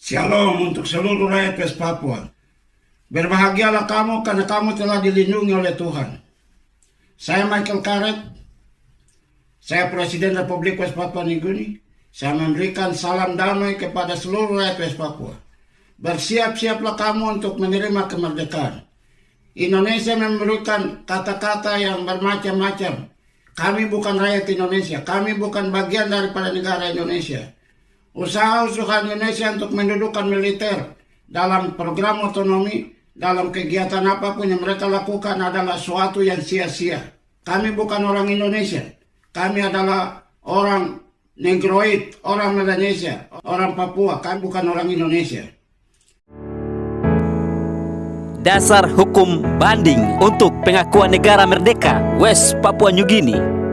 Shalom untuk seluruh rakyat West Papua. Berbahagialah kamu karena kamu telah dilindungi oleh Tuhan. Saya Michael Karet, saya Presiden Republik West Papua Nugini. Saya memberikan salam damai kepada seluruh rakyat West Papua. Bersiap-siaplah kamu untuk menerima kemerdekaan. Indonesia memberikan kata-kata yang bermacam-macam. Kami bukan rakyat Indonesia, kami bukan bagian daripada negara Indonesia. Usaha-usaha Indonesia untuk mendudukkan militer dalam program otonomi, dalam kegiatan apapun yang mereka lakukan adalah suatu yang sia-sia. Kami bukan orang Indonesia, kami adalah orang Negroid, orang Melanesia, orang Papua, kami bukan orang Indonesia. Dasar hukum banding untuk pengakuan negara merdeka West Papua Nugini.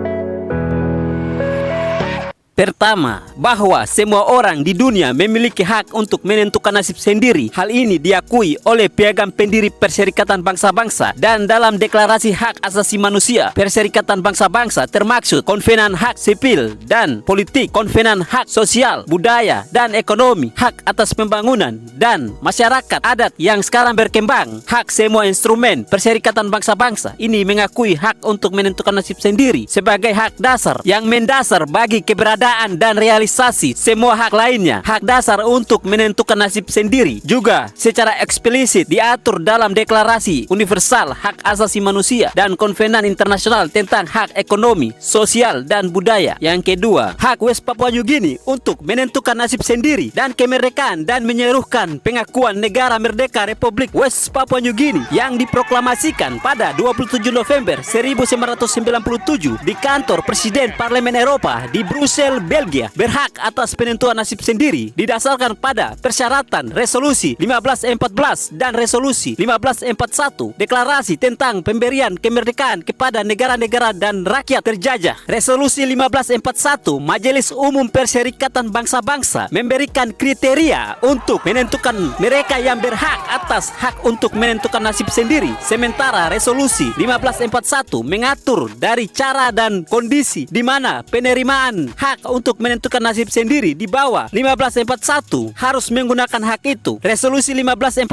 Pertama, bahwa semua orang di dunia memiliki hak untuk menentukan nasib sendiri. Hal ini diakui oleh piagam pendiri Perserikatan Bangsa-Bangsa dan dalam Deklarasi Hak Asasi Manusia Perserikatan Bangsa-Bangsa termaksud Konvenan Hak Sipil dan Politik, Konvenan Hak Sosial, Budaya, dan Ekonomi, Hak atas Pembangunan, dan Masyarakat Adat yang sekarang berkembang. Hak semua instrumen Perserikatan Bangsa-Bangsa ini mengakui hak untuk menentukan nasib sendiri sebagai hak dasar yang mendasar bagi keberadaan dan realisasi semua hak lainnya. Hak dasar untuk menentukan nasib sendiri juga secara eksplisit diatur dalam Deklarasi Universal Hak Asasi Manusia dan Konvenan Internasional tentang Hak Ekonomi, Sosial, dan Budaya. Yang kedua, hak West Papua Nugini untuk menentukan nasib sendiri dan kemerdekaan dan menyerukan pengakuan negara merdeka Republik West Papua Nugini yang diproklamasikan pada 27 November 1997 di kantor Presiden Parlemen Eropa di Brussels, Belgia, berhak atas penentuan nasib sendiri didasarkan pada persyaratan Resolusi 1514 dan Resolusi 1541 Deklarasi tentang pemberian kemerdekaan kepada negara-negara dan rakyat terjajah. Resolusi 1541 Majelis Umum Perserikatan Bangsa-Bangsa memberikan kriteria untuk menentukan mereka yang berhak atas hak untuk menentukan nasib sendiri, sementara Resolusi 1541 mengatur dari cara dan kondisi di mana penerimaan hak untuk menentukan nasib sendiri di bawah 1541 harus menggunakan hak itu. Resolusi 1541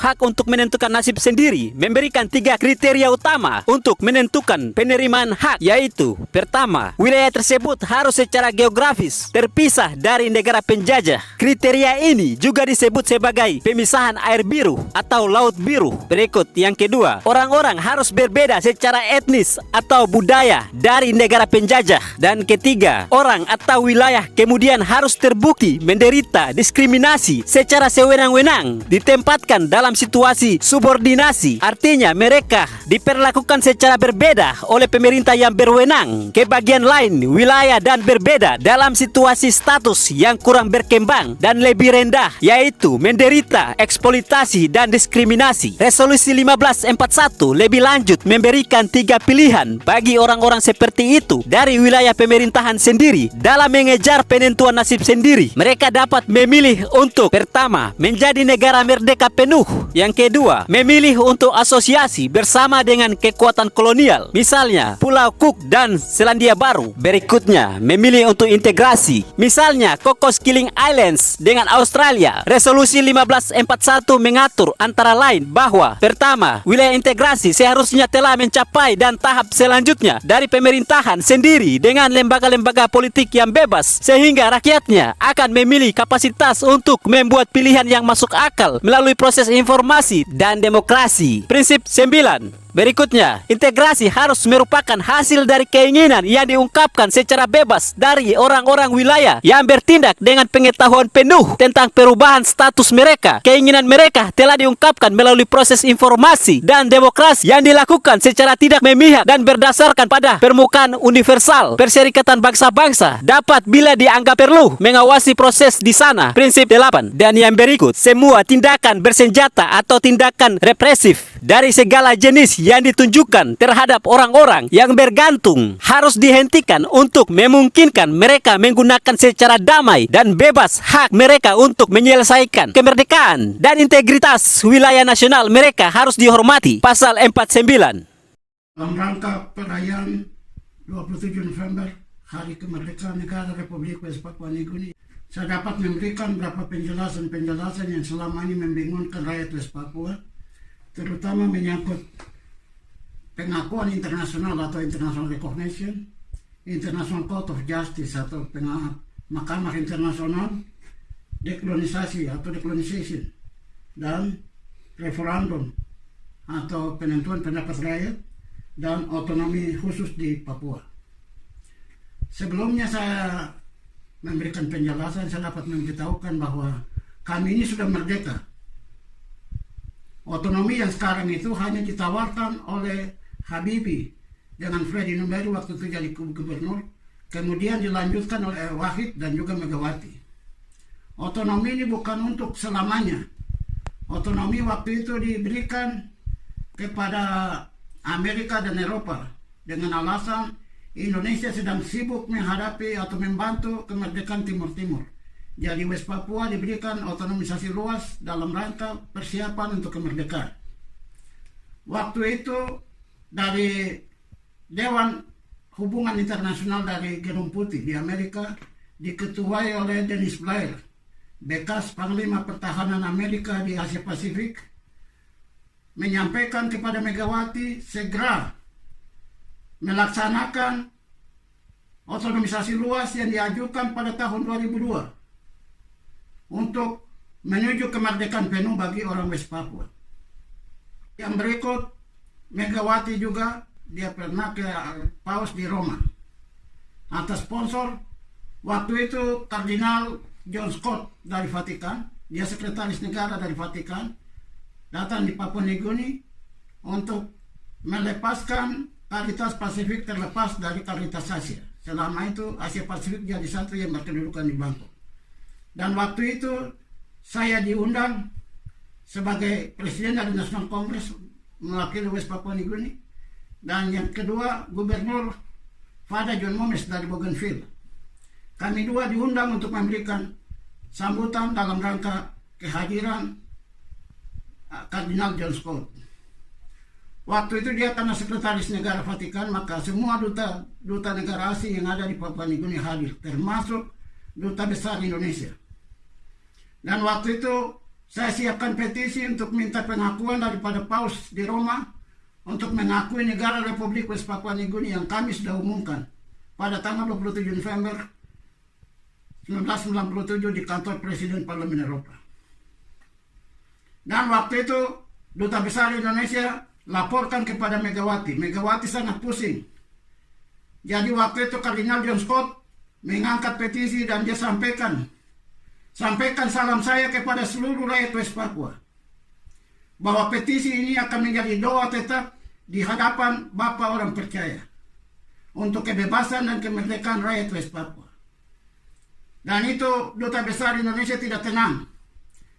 hak untuk menentukan nasib sendiri memberikan 3 kriteria utama untuk menentukan penerimaan hak, yaitu pertama, wilayah tersebut harus secara geografis terpisah dari negara penjajah. Kriteria ini juga disebut sebagai pemisahan air biru atau laut biru. Berikut yang kedua, orang-orang harus berbeda secara etnis atau budaya dari negara penjajah. Dan ketiga, orang atau wilayah kemudian harus terbukti menderita diskriminasi secara sewenang-wenang, ditempatkan dalam situasi subordinasi, artinya mereka diperlakukan secara berbeda oleh pemerintah yang berwenang ke bagian lain wilayah dan berbeda dalam situasi status yang kurang berkembang dan lebih rendah, yaitu menderita eksploitasi dan diskriminasi. Resolusi 1541 lebih lanjut memberikan 3 pilihan bagi orang-orang seperti itu dari wilayah pemerintahan sendiri dalam mengejar penentuan nasib sendiri. Mereka dapat memilih untuk pertama, menjadi negara merdeka penuh. Yang kedua, memilih untuk asosiasi bersama dengan kekuatan kolonial, misalnya Pulau Cook dan Selandia Baru. Berikutnya, memilih untuk integrasi, misalnya Cocos Keeling Islands dengan Australia. Resolusi 1541 mengatur antara lain bahwa pertama, wilayah integrasi seharusnya telah mencapai dan tahap selanjutnya dari pemerintahan sendiri dengan lembaga-lembaga politik yang bebas, sehingga rakyatnya akan memilih kapasitas untuk membuat pilihan yang masuk akal melalui proses informasi dan demokrasi. Prinsip 9. Berikutnya, integrasi harus merupakan hasil dari keinginan yang diungkapkan secara bebas dari orang-orang wilayah yang bertindak dengan pengetahuan penuh tentang perubahan status mereka. Keinginan mereka telah diungkapkan melalui proses informasi dan demokrasi yang dilakukan secara tidak memihak dan berdasarkan pada permukaan universal. Perserikatan Bangsa-Bangsa dapat bila dianggap perlu mengawasi proses di sana. Prinsip 8. Dan yang berikut, semua tindakan bersenjata atau tindakan represif dari segala jenis yang ditunjukkan terhadap orang-orang yang bergantung harus dihentikan untuk memungkinkan mereka menggunakan secara damai dan bebas hak mereka untuk menyelesaikan kemerdekaan dan integritas wilayah nasional mereka harus dihormati. Pasal 49. Dalam rangka perayaan 27 November, Hari Kemerdekaan Negara Republik West Papua Nugini, saya dapat memberikan beberapa penjelasan-penjelasan yang selama ini membingungkan rakyat West Papua, terutama menyangkut pengakuan internasional atau international recognition, International Court of Justice atau Mahkamah Internasional, dekolonisasi atau decolonization, dan referendum atau penentuan pendapat rakyat, dan otonomi khusus di Papua. Sebelumnya saya memberikan penjelasan, saya dapat memberitahukan bahwa kami ini sudah merdeka. Otonomi yang sekarang itu hanya ditawarkan oleh Habibie dengan Freddy Numberi waktu itu jadi gubernur, kemudian dilanjutkan oleh Wahid dan juga Megawati. Otonomi ini bukan untuk selamanya. Otonomi waktu itu diberikan kepada Amerika dan Eropa dengan alasan Indonesia sedang sibuk menghadapi atau membantu kemerdekaan Timur Timur. Jadi West Papua diberikan otonomisasi luas dalam rangka persiapan untuk kemerdekaan. Waktu itu dari Dewan Hubungan Internasional dari Gedung Putih di Amerika diketuai oleh Dennis Blair, bekas Panglima Pertahanan Amerika di Asia Pasifik, menyampaikan kepada Megawati segera melaksanakan otonomisasi luas yang diajukan pada tahun 2002 untuk menuju kemerdekaan penuh bagi orang West Papua. Yang berikut, Megawati juga dia pernah ke paus di Roma atas sponsor waktu itu Kardinal John Scott dari Vatikan, dia sekretaris negara dari Vatikan, datang di Papua Nugini untuk melepaskan Karitas Pasifik terlepas dari Karitas Asia. Selama itu Asia Pasifik jadi satu yang berkedudukan di Bangkok. Dan waktu itu saya diundang sebagai presiden dari National Congress mewakili West Papua Nugini, dan yang kedua Gubernur Father John Momes dari Bougainville. Kami dua diundang untuk memberikan sambutan dalam rangka kehadiran Kardinal John Scott. Waktu itu dia karena sekretaris negara Vatikan, maka semua duta negara asing yang ada di Papua Nugini hadir, termasuk duta besar Indonesia. Dan waktu itu saya siapkan petisi untuk minta pengakuan daripada Paus di Roma untuk mengakui negara Republik West Papua Nugini yang kami sudah umumkan pada tanggal 27 November 1997 di kantor Presiden Parlemen Eropa. Dan waktu itu duta besar Indonesia laporkan kepada Megawati. Megawati sangat pusing. Jadi waktu itu Kardinal John Scott mengangkat petisi dan dia sampaikan salam saya kepada seluruh rakyat West Papua, bahwa petisi ini akan menjadi doa tetap di hadapan Bapa orang percaya untuk kebebasan dan kemerdekaan rakyat West Papua. Dan itu duta besar Indonesia tidak tenang.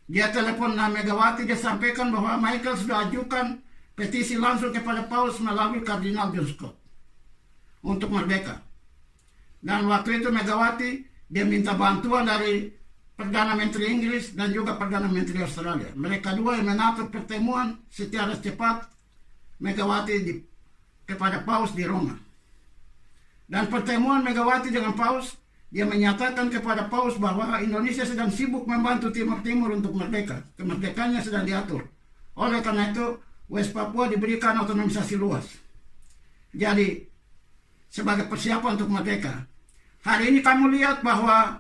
Dia telepon Megawati, dia sampaikan bahwa Michael sudah ajukan petisi langsung kepada Paus melalui Kardinal John Scott untuk merdeka. Dan waktu itu Megawati dia minta bantuan dari Perdana Menteri Inggris dan juga Perdana Menteri Australia. Mereka dua yang mengatur pertemuan secara cepat Megawati kepada Paus di Roma. Dan pertemuan Megawati dengan Paus, dia menyatakan kepada Paus bahwa Indonesia sedang sibuk membantu Timur Timur untuk merdeka. Kemerdekaannya sedang diatur. Oleh karena itu, West Papua diberikan otonomisasi luas. Jadi, sebagai persiapan untuk merdeka. Hari ini kamu lihat bahwa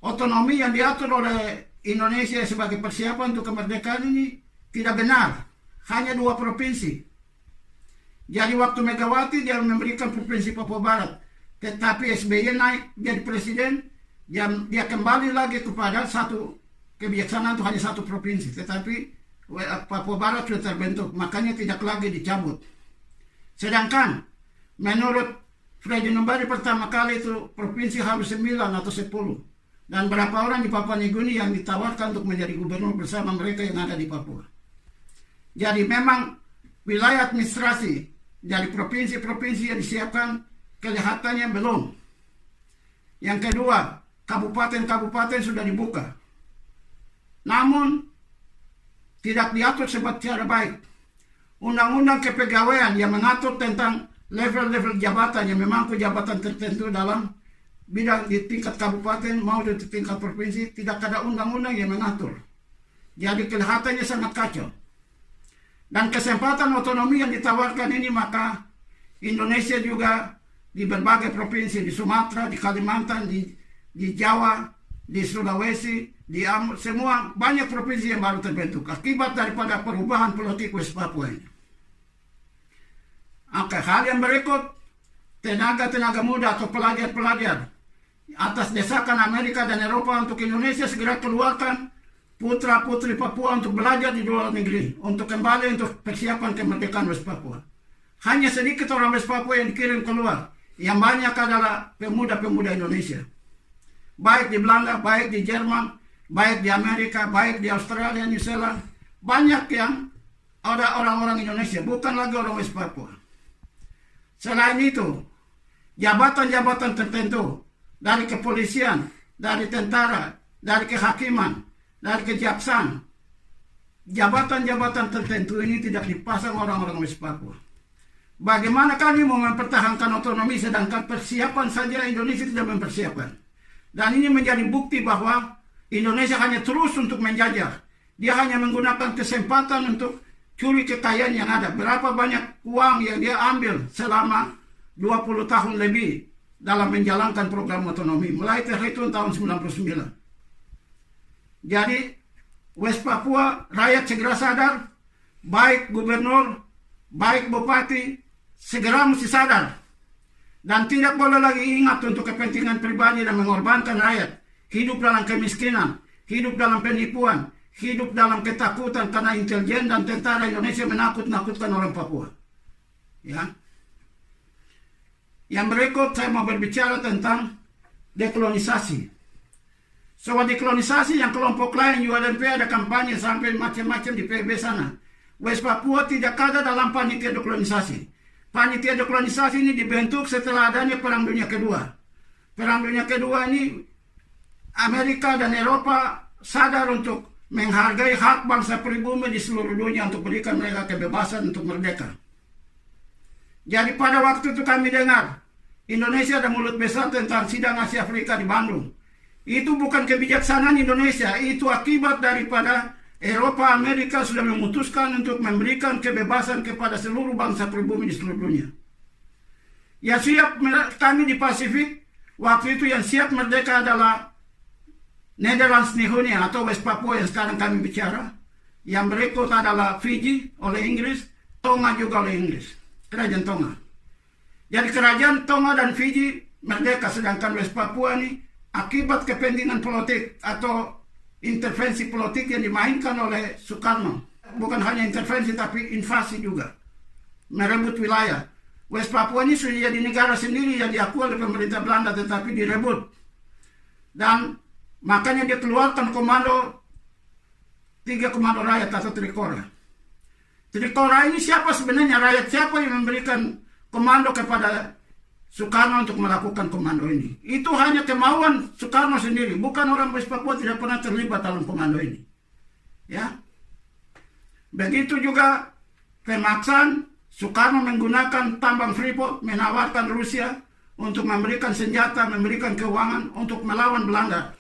otonomi yang diatur oleh Indonesia sebagai persiapan untuk kemerdekaan ini tidak benar. Hanya 2 provinsi. Jadi waktu Megawati dia memberikan provinsi Papua Barat. Tetapi SBY naik jadi presiden, dia kembali lagi kepada satu kebijaksanaan itu hanya 1 provinsi. Tetapi Papua Barat sudah terbentuk, makanya tidak lagi dicabut. Sedangkan menurut Freddy Numberi pertama kali itu provinsi harus 9 atau 10. Dan berapa orang di Papua Nugini yang ditawarkan untuk menjadi gubernur bersama mereka yang ada di Papua. Jadi memang wilayah administrasi dari provinsi-provinsi yang disiapkan kelihatannya belum. Yang kedua, kabupaten-kabupaten sudah dibuka. Namun tidak diatur secara baik. Undang-undang kepegawaian yang mengatur tentang level-level jabatan yang memangku jabatan tertentu dalam bidang di tingkat kabupaten mau di tingkat provinsi tidak ada undang-undang yang mengatur. Jadi kelihatannya sangat kacau. Dan kesempatan otonomi yang ditawarkan ini, maka Indonesia juga di berbagai provinsi, di Sumatera, di Kalimantan, di Jawa, di Sulawesi, di semua banyak provinsi yang baru terbentuk akibat daripada perubahan politik West Papua ini. Oke, hal yang berikut, tenaga-tenaga muda atau pelajar-pelajar atas desakan Amerika dan Eropa untuk Indonesia segera keluarkan putra-putri Papua untuk belajar di luar negeri, untuk kembali untuk persiapan kemerdekaan West Papua. Hanya sedikit orang West Papua yang dikirim keluar, yang banyak adalah pemuda-pemuda Indonesia. Baik di Belanda, baik di Jerman, baik di Amerika, baik di Australia, New Zealand. Banyak yang ada orang-orang Indonesia, bukan lagi orang West Papua. Selain itu, jabatan-jabatan tertentu dari kepolisian, dari tentara, dari kehakiman, dari kejaksaan, jabatan-jabatan tertentu ini tidak dipasang orang-orang West Papua. Bagaimana kami mau mempertahankan otonomi sedangkan persiapan saja Indonesia tidak mempersiapkan. Dan ini menjadi bukti bahwa Indonesia hanya terus untuk menjajah. Dia hanya menggunakan kesempatan untuk curi kekayaan yang ada. Berapa banyak uang yang dia ambil selama 20 tahun lebih dalam menjalankan program otonomi. Mulai terhitung tahun 99. Jadi West Papua, rakyat segera sadar, baik gubernur, baik bupati, segera mesti sadar. Dan tidak boleh lagi ingat untuk kepentingan pribadi dan mengorbankan rakyat. Hidup dalam kemiskinan, hidup dalam penipuan, hidup dalam ketakutan karena intelijen dan tentara Indonesia menakut-nakutkan orang Papua. Ya. Yang berikut saya mau berbicara tentang dekolonisasi. Soal dekolonisasi yang kelompok lain ULMP ada kampanye sampai macam-macam di PB sana. West Papua tidak ada dalam panitia dekolonisasi. Panitia dekolonisasi ini dibentuk setelah adanya Perang Dunia Kedua. Perang Dunia Kedua ini Amerika dan Eropa sadar untuk menghargai hak bangsa pribumi di seluruh dunia untuk berikan mereka kebebasan untuk merdeka. Jadi pada waktu itu kami dengar Indonesia ada mulut besar tentang sidang Asia Afrika di Bandung. Itu bukan kebijaksanaan Indonesia, itu akibat daripada Eropa, Amerika sudah memutuskan untuk memberikan kebebasan kepada seluruh bangsa pribumi di seluruh dunia. Ya siap, kami di Pasifik, waktu itu yang siap merdeka adalah Netherlands Nihonia atau West Papua yang sekarang kami bicara. Yang berikut adalah Fiji oleh Inggris, Tonga juga oleh Inggris, kerajaan Tonga. Jadi kerajaan Tonga dan Fiji merdeka, sedangkan West Papua ini akibat kepentingan politik atau intervensi politik yang dimainkan oleh Soekarno. Bukan hanya intervensi tapi invasi juga. Merebut wilayah. West Papua ini sudah jadi negara sendiri yang diakui oleh pemerintah Belanda tetapi direbut. Dan makanya dia keluarkan komando 3 komando rakyat atau Trikora. Trikora ini siapa sebenarnya rakyat? Siapa yang memberikan komando kepada Soekarno untuk melakukan komando ini? Itu hanya kemauan Soekarno sendiri, bukan orang West Papua tidak pernah terlibat dalam komando ini. Ya, begitu juga pemaksaan Soekarno menggunakan tambang Freeport, menawarkan Rusia untuk memberikan senjata, memberikan keuangan untuk melawan Belanda,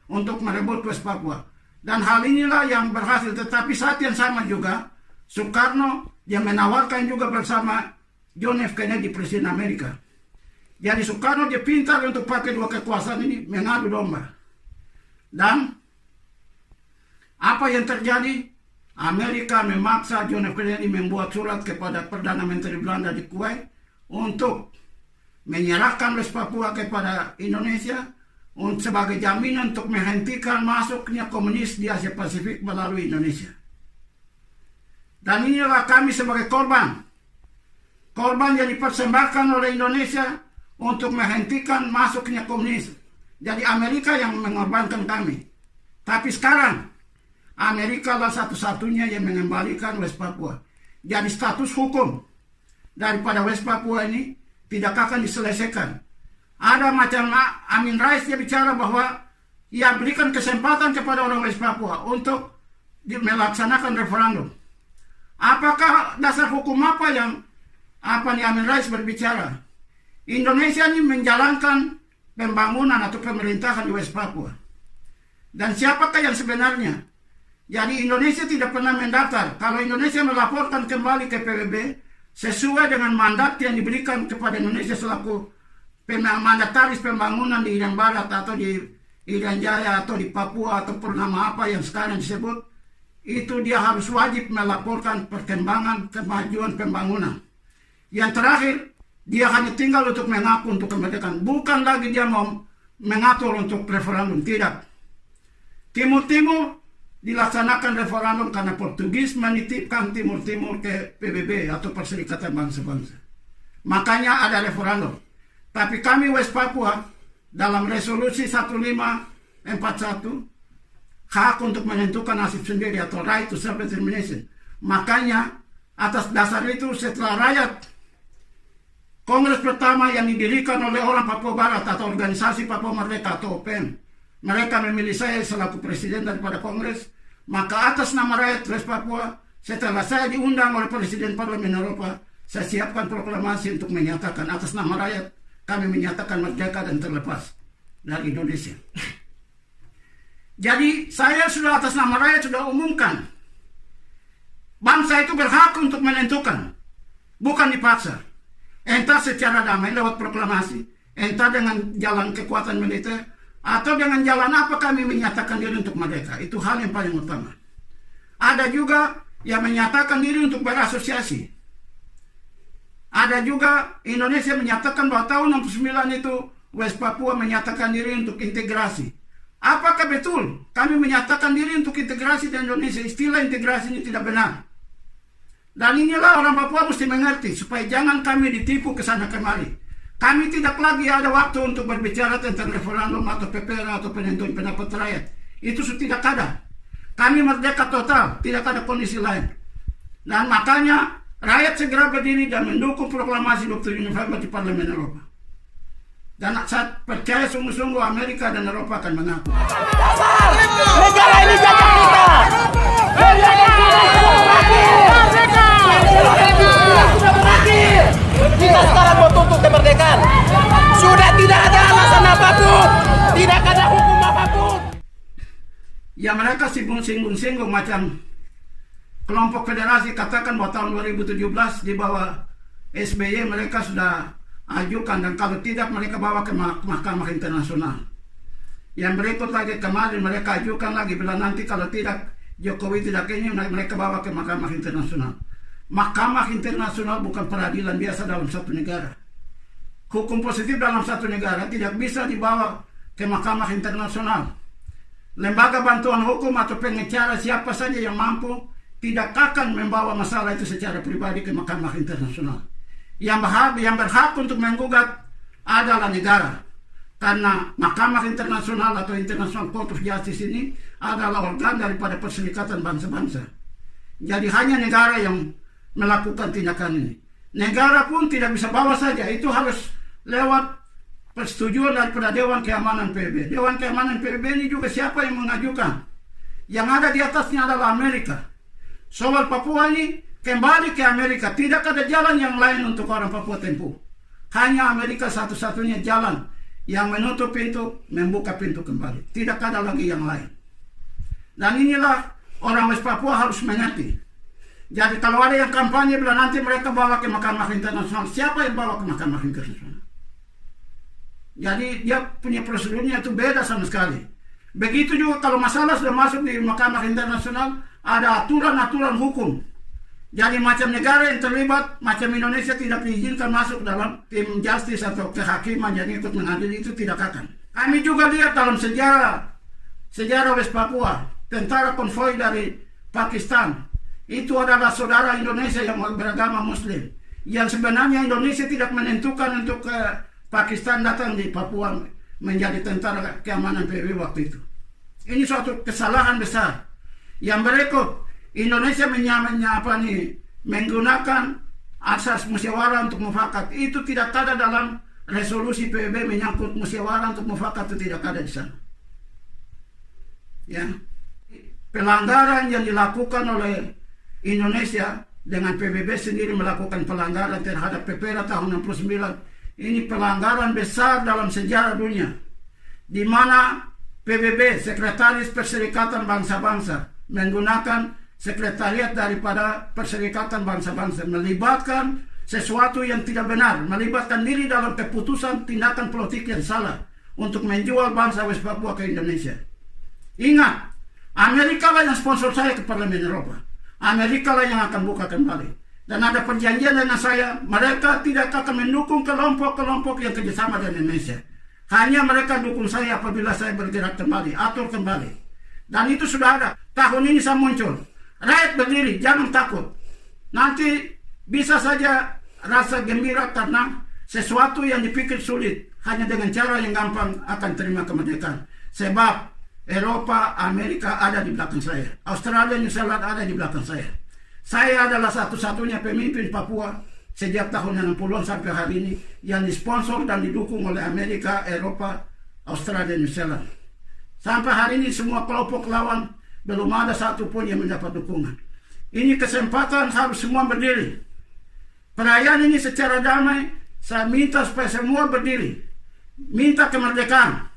untuk merebut West Papua. Dan hal inilah yang berhasil. Tetapi saat yang sama juga Soekarno yang menawarkan juga bersama John F. Kennedy, Presiden Amerika. Jadi Soekarno dia pintar untuk pakai dua kekuasaan ini mengadu domba. Dan apa yang terjadi? Amerika memaksa John F. Kennedy membuat surat kepada Perdana Menteri Belanda di Kuwait untuk menyerahkan West Papua kepada Indonesia sebagai jaminan untuk menghentikan masuknya komunis di Asia Pasifik melalui Indonesia. Dan inilah kami sebagai korban yang dipersembahkan oleh Indonesia untuk menghentikan masuknya komunis. Jadi Amerika yang mengorbankan kami. Tapi sekarang Amerika adalah satu-satunya yang mengembalikan West Papua. Jadi status hukum daripada West Papua ini tidak akan diselesaikan. Ada macam Amin Rais dia bicara bahwa ia berikan kesempatan kepada orang West Papua untuk melaksanakan referendum. Apakah dasar hukum apa yang Amin Rais berbicara? Indonesia ini menjalankan pembangunan atau pemerintahan di West Papua. Dan siapakah yang sebenarnya? Jadi Indonesia tidak pernah mendaftar. Kalau Indonesia melaporkan kembali ke PBB sesuai dengan mandat yang diberikan kepada Indonesia selaku mandataris pembangunan di Irian Barat atau di Irian Jaya atau di Papua atau nama apa yang sekarang disebut, itu dia harus wajib melaporkan perkembangan kemajuan pembangunan. Yang terakhir, dia hanya tinggal untuk mengaku untuk kemerdekaan. Bukan lagi dia mau mengatur untuk referendum, tidak. Timur-Timur dilaksanakan referendum karena Portugis menitipkan Timur-Timur ke PBB atau Perserikatan Bangsa-Bangsa. Makanya ada referendum. Tapi kami West Papua dalam resolusi 1541 hak untuk menentukan nasib sendiri atau right to self-determination. Makanya atas dasar itu setelah rakyat Kongres pertama yang didirikan oleh orang Papua Barat atau organisasi Papua Merdeka atau OPM, mereka memilih saya selaku presiden daripada Kongres. Maka atas nama rakyat West Papua, setelah saya diundang oleh Presiden Parlemen Eropa, saya siapkan proklamasi untuk menyatakan atas nama rakyat, kami menyatakan merdeka dan terlepas dari Indonesia. Jadi saya sudah atas nama rakyat sudah umumkan, bangsa itu berhak untuk menentukan, bukan dipaksa. Entah secara damai lewat proklamasi, entah dengan jalan kekuatan militer, atau dengan jalan apa kami menyatakan diri untuk merdeka. Itu hal yang paling utama. Ada juga yang menyatakan diri untuk berasosiasi. Ada juga Indonesia menyatakan bahwa tahun 69 itu West Papua menyatakan diri untuk integrasi. Apakah betul kami menyatakan diri untuk integrasi di Indonesia? Istilah integrasi ini tidak benar. Dan inilah orang Papua mesti mengerti supaya jangan kami ditipu ke sana kemari. Kami tidak lagi ada waktu untuk berbicara tentang referendum atau PPR atau penentuan pendapat rakyat. Itu sudah tidak ada. Kami merdeka total, tidak ada kondisi lain. Dan makanya rakyat segera berdiri dan mendukung proklamasi 27 November di Parlemen Eropa. Dan saya percaya sungguh-sungguh Amerika dan Eropa akan mengaku. Negara ini jajah kita. Sudah berakhir. Kita sekarang mau tuntut kemerdekaan. Sudah tidak ada alasan apapun, tidak ada hukum apapun. Ya mereka singgung-singgung macam kelompok federasi katakan bahwa tahun 2017 di bawah SBY mereka sudah ajukan, dan kalau tidak mereka bawa ke Mahkamah Internasional. Yang berikut lagi kemarin mereka ajukan lagi, bila nanti kalau tidak Jokowi tidak ini mereka bawa ke Mahkamah Internasional. Mahkamah Internasional bukan peradilan biasa dalam satu negara. Hukum positif dalam satu negara tidak bisa dibawa ke Mahkamah Internasional. Lembaga bantuan hukum atau pengacara siapa saja yang mampu tidak akan membawa masalah itu secara pribadi ke Mahkamah Internasional. Yang berhak untuk menggugat adalah negara. Karena Mahkamah Internasional atau International Court of Justice ini adalah organ daripada Perserikatan Bangsa-Bangsa. Jadi hanya negara yang melakukan tindakan ini. Negara pun tidak bisa bawa saja, itu harus lewat persetujuan daripada Dewan Keamanan PBB. Dewan Keamanan PBB ini juga siapa yang mengajukan? Yang ada di atasnya adalah Amerika. Soal Papua ini kembali ke Amerika, tidak ada jalan yang lain untuk orang Papua tempuh. Hanya Amerika satu-satunya jalan yang menutup pintu, membuka pintu kembali. Tidak ada lagi yang lain. Dan inilah orang West Papua harus mengerti. Jadi kalau ada yang kampanye bila nanti mereka bawa ke Mahkamah Internasional, siapa yang bawa ke Mahkamah Internasional? Jadi dia punya prosedurnya itu beda sama sekali. Begitu juga kalau masalah sudah masuk di Mahkamah Internasional, ada aturan-aturan hukum. Jadi macam negara yang terlibat, macam Indonesia tidak diizinkan masuk dalam tim justice atau kehakiman yang ikut mengadili, itu tidak akan. Kami juga lihat dalam sejarah West Papua, tentara konvoi dari Pakistan, itu adalah saudara Indonesia yang beragama Muslim. Yang sebenarnya Indonesia tidak menentukan untuk Pakistan datang di Papua menjadi tentara keamanan PBB waktu itu. Ini suatu kesalahan besar. Yang berikut, Indonesia menggunakan asas musyawarah untuk mufakat. Itu tidak ada dalam resolusi PBB menyangkut musyawarah untuk mufakat, itu tidak ada di sana. Ya. Pelanggaran yang dilakukan oleh Indonesia dengan PBB sendiri melakukan pelanggaran terhadap PPR tahun 69 ini pelanggaran besar dalam sejarah dunia, di mana PBB, Sekretaris Perserikatan Bangsa-Bangsa, menggunakan sekretariat daripada Perserikatan Bangsa-Bangsa, melibatkan sesuatu yang tidak benar, melibatkan diri dalam keputusan tindakan politik yang salah untuk menjual bangsa West Papua ke Indonesia. Ingat, Amerika lah yang sponsor saya ke Parlemen Eropa. Amerika lah yang akan buka kembali. Dan ada perjanjian dengan saya, mereka tidak akan mendukung kelompok-kelompok yang kerjasama dengan Indonesia. Hanya mereka dukung saya apabila saya bergerak kembali, atur kembali. Dan itu sudah ada. Tahun ini saya muncul. Rakyat berdiri, jangan takut. Nanti bisa saja rasa gembira karena sesuatu yang dipikir sulit, hanya dengan cara yang gampang akan terima kemerdekaan. Sebab Eropa, Amerika ada di belakang saya. Australia, New Zealand ada di belakang saya. Saya adalah satu-satunya pemimpin Papua sejak tahun 60-an sampai hari ini yang disponsor dan didukung oleh Amerika, Eropa, Australia, New Zealand. Sampai hari ini semua kelompok lawan belum ada satu pun yang mendapat dukungan. Ini kesempatan harus semua berdiri. Perayaan ini secara damai, saya minta supaya semua berdiri. Minta kemerdekaan.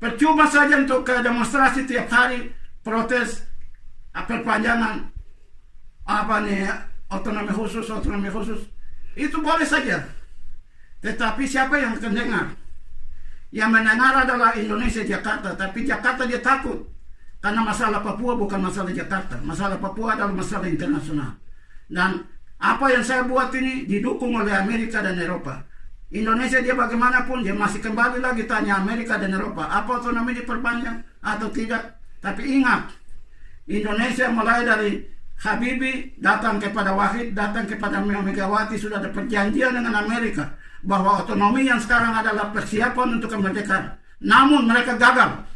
Percuma saja untuk demonstrasi tiap hari, protes, perpanjangan otonomi khusus. Itu boleh saja. Tetapi siapa yang akan dengar? Yang mendengar adalah Indonesia, Jakarta. Tapi Jakarta dia takut. Karena masalah Papua bukan masalah Jakarta. Masalah Papua adalah masalah internasional. Dan apa yang saya buat ini didukung oleh Amerika dan Eropa. Indonesia dia bagaimanapun, dia masih kembali lagi tanya Amerika dan Eropa. Apa otonomi diperpanjang atau tidak? Tapi ingat, Indonesia mulai dari Habibie datang kepada Wahid, datang kepada Megawati, sudah ada perjanjian dengan Amerika bahwa otonomi yang sekarang adalah persiapan untuk kemerdekaan. Namun mereka gagal.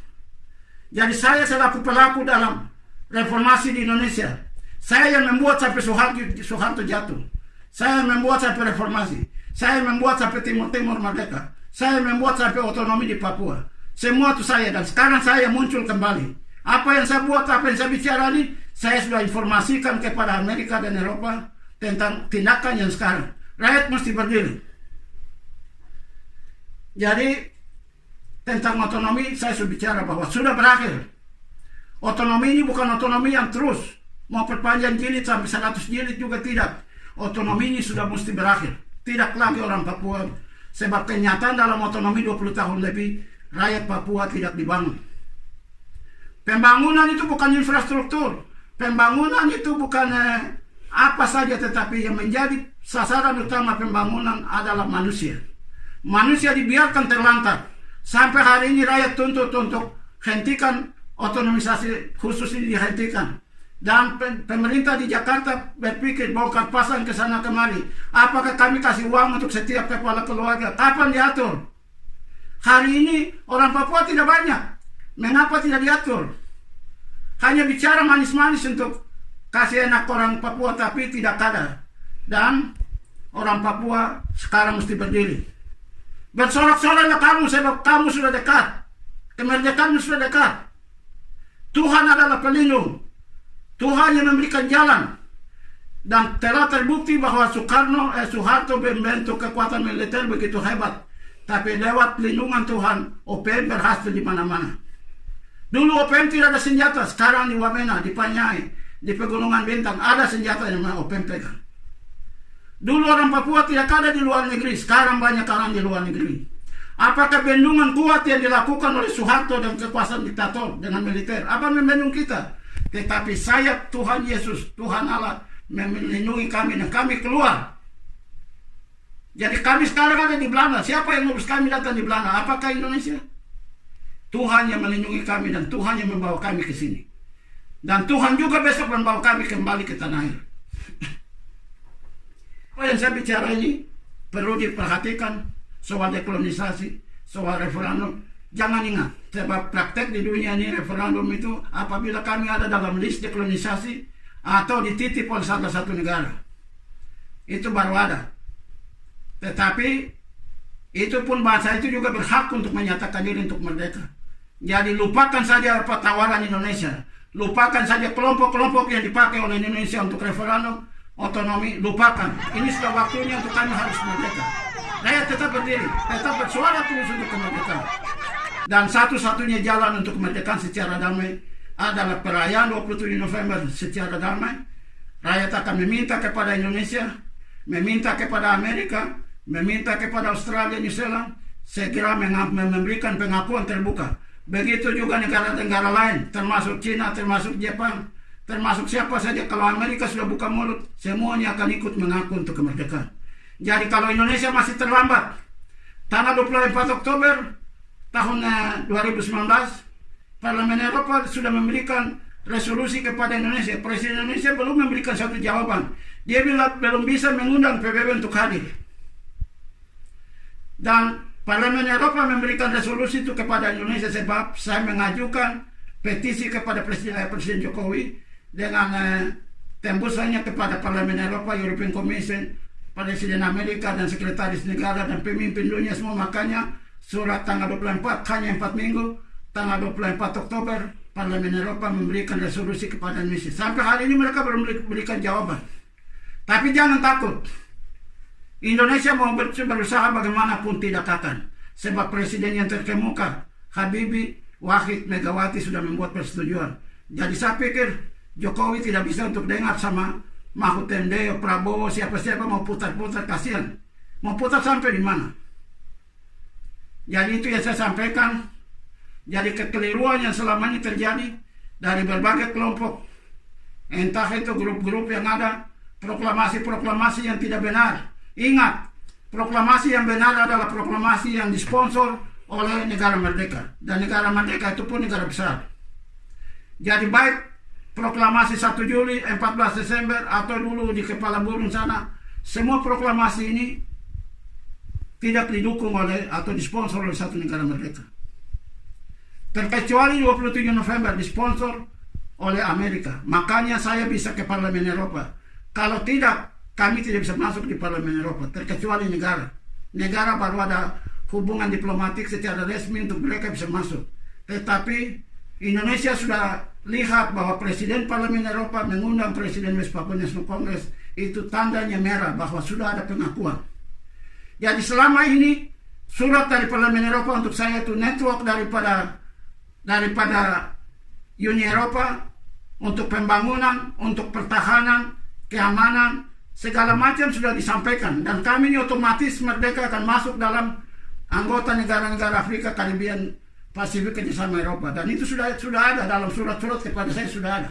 Jadi saya selaku pelaku dalam reformasi di Indonesia, saya yang membuat sampai Soeharto jatuh. Saya yang membuat sampai reformasi. Saya yang membuat sampai Timur merdeka. Saya yang membuat sampai otonomi di Papua. Semua itu saya, dan sekarang saya muncul kembali. Apa yang saya buat, apa yang saya bicara ini, saya sudah informasikan kepada Amerika dan Eropa tentang tindakan yang sekarang. Rakyat mesti berdiri. Jadi tentang otonomi saya sudah bicara bahwa sudah berakhir. Otonomi ini bukan otonomi yang terus mau perpanjang jilid sampai 100 jilid juga tidak. Otonomi ini sudah mesti berakhir. Tidak lagi orang Papua. Sebab kenyataan dalam otonomi 20 tahun lebih, rakyat Papua tidak dibangun. Pembangunan itu bukan infrastruktur. Pembangunan itu bukan apa saja, tetapi yang menjadi sasaran utama pembangunan adalah manusia. Manusia dibiarkan terlantar. Sampai hari ini rakyat tuntut untuk hentikan otonomisasi khusus ini, dihentikan. Dan pemerintah di Jakarta berpikir bongkar pasang ke sana kemari. Apakah kami kasih uang untuk setiap kepala keluarga? Kapan diatur? Hari ini orang Papua tidak banyak. Mengapa tidak diatur? Hanya bicara manis-manis untuk kasih enak orang Papua, tapi tidak ada. Dan orang Papua sekarang mesti berdiri. Bersorak-soraklah kamu, sebab kamu sudah dekat. Kemerdekaanmu sudah dekat. Tuhan adalah pelindung. Tuhan yang memberikan jalan. Dan telah terbukti bahwa Soeharto membentuk kekuatan militer begitu hebat. Tapi lewat lindungan Tuhan, OPM berhasil di mana-mana. Dulu OPM tidak ada senjata, sekarang di Wamena, di Panyai, di Pegunungan Bintang ada senjata yang OPM pegang. Dulu orang Papua tidak ada di luar negeri, sekarang banyak orang di luar negeri. Apakah bendungan kuat yang dilakukan oleh Soeharto dan kekuasaan diktator dengan militer? Apa membendung kita? Tetapi saya, Tuhan Yesus, Tuhan Allah melindungi kami dan kami keluar. Jadi kami sekarang ada di Belanda. Siapa yang ngurus kami datang di Belanda? Apakah Indonesia? Tuhan yang melindungi kami dan Tuhan yang membawa kami ke sini. Dan Tuhan juga besok membawa kami kembali ke tanah air. Apa yang saya bicara ini perlu diperhatikan soal dekolonisasi, soal referendum. Jangan ingat, sebab praktek di dunia ini referendum itu apabila kami ada dalam list dekolonisasi atau dititip oleh salah satu negara. Itu baru ada. Tetapi itu pun bangsa itu juga berhak untuk menyatakan diri untuk merdeka. Jadi lupakan saja apa tawaran Indonesia. Lupakan saja kelompok-kelompok yang dipakai oleh Indonesia untuk referendum otonomi. Lupakan. Ini sudah waktunya untuk kami harus merdeka. Rakyat tetap berdiri, tetap bersuara terus untuk kemerdekaan. Dan satu-satunya jalan untuk kemerdekaan secara damai adalah perayaan 27 November secara damai. Rakyat akan meminta kepada Indonesia, meminta kepada Amerika, meminta kepada Australia, New Zealand, segera memberikan pengakuan terbuka. Begitu juga negara-negara lain, termasuk China, termasuk Jepang, termasuk siapa saja. Kalau Amerika sudah buka mulut, semuanya akan ikut mengaku untuk kemerdekaan. Jadi kalau Indonesia masih terlambat, tanggal 24 Oktober tahun 2019, Parlemen Eropa sudah memberikan resolusi kepada Indonesia. Presiden Indonesia belum memberikan satu jawaban. Dia bilang belum bisa mengundang PBB untuk hadir. Dan Parlemen Eropa memberikan resolusi itu kepada Indonesia sebab saya mengajukan petisi kepada Presiden Jokowi dengan tembusannya kepada Parlemen Eropa, European Commission, Presiden Amerika dan Sekretaris Negara dan pemimpin dunia semua. Makanya surat tanggal 24 hanya 4 minggu, tanggal 24 Oktober Parlemen Eropa memberikan resolusi kepada Indonesia. Sampai hari ini mereka belum memberikan jawaban. Tapi jangan takut. Indonesia mau berusaha bagaimanapun tidak akan. Sebab presiden yang terkemuka, Habibie, Wahid, Megawati sudah membuat persetujuan. Jadi saya pikir Jokowi tidak bisa untuk dengar sama Mahfud MD, Prabowo, siapa-siapa mau putar-putar, kasihan. Mau putar sampai di mana? Jadi itu yang saya sampaikan. Jadi kekeliruan yang selama ini terjadi dari berbagai kelompok, entah itu grup-grup yang ada, proklamasi-proklamasi yang tidak benar. Ingat, proklamasi yang benar adalah proklamasi yang disponsor oleh negara merdeka. Dan negara merdeka itu pun negara besar. Jadi baik proklamasi 1 Juli, 14 Desember, atau dulu di Kepala Burung sana, semua proklamasi ini tidak didukung oleh atau disponsor oleh satu negara merdeka. Terkecuali 27 November disponsor oleh Amerika. Makanya saya bisa ke Parlemen Eropa. Kalau tidak, kami tidak bisa masuk di Parlemen Eropa, terkecuali negara. Negara baru ada hubungan diplomatik secara resmi untuk mereka bisa masuk. Tetapi Indonesia sudah lihat bahwa Presiden Parlemen Eropa mengundang Presiden West Papua National Congress, itu tandanya merah bahwa sudah ada pengakuan. Jadi selama ini surat dari Parlemen Eropa untuk saya itu network daripada Uni Eropa untuk pembangunan, untuk pertahanan, keamanan, segala macam sudah disampaikan. Dan kami ini otomatis merdeka akan masuk dalam anggota negara-negara Afrika, Karibian, Pasifik kerjasama Eropa. Dan itu sudah ada dalam surat-surat kepada saya, sudah ada.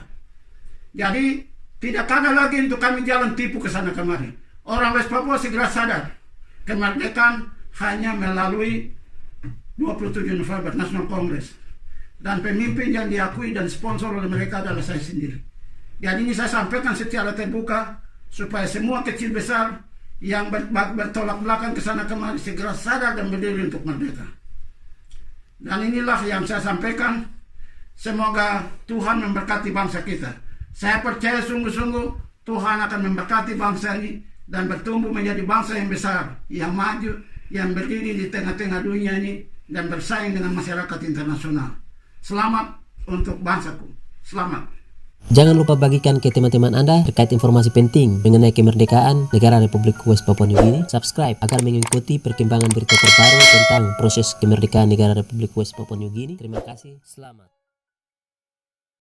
Jadi tidak ada lagi untuk kami jalan tipu ke sana kemari. Orang West Papua segera sadar kemerdekaan hanya melalui 27 November National Congress. Dan pemimpin yang diakui dan sponsor oleh mereka adalah saya sendiri. Jadi ini saya sampaikan secara terbuka supaya semua kecil besar yang bertolak belakang ke sana kemari segera sadar dan berdiri untuk merdeka. Dan inilah yang saya sampaikan. Semoga Tuhan memberkati bangsa kita. Saya percaya sungguh-sungguh Tuhan akan memberkati bangsa ini dan bertumbuh menjadi bangsa yang besar, yang maju, yang berdiri di tengah-tengah dunia ini dan bersaing dengan masyarakat internasional. Selamat untuk bangsaku. Selamat. Jangan lupa bagikan ke teman-teman Anda terkait informasi penting mengenai kemerdekaan negara Republik West Papua New Guinea. Subscribe agar mengikuti perkembangan berita terbaru tentang proses kemerdekaan negara Republik West Papua New Guinea. Terima kasih. Selamat.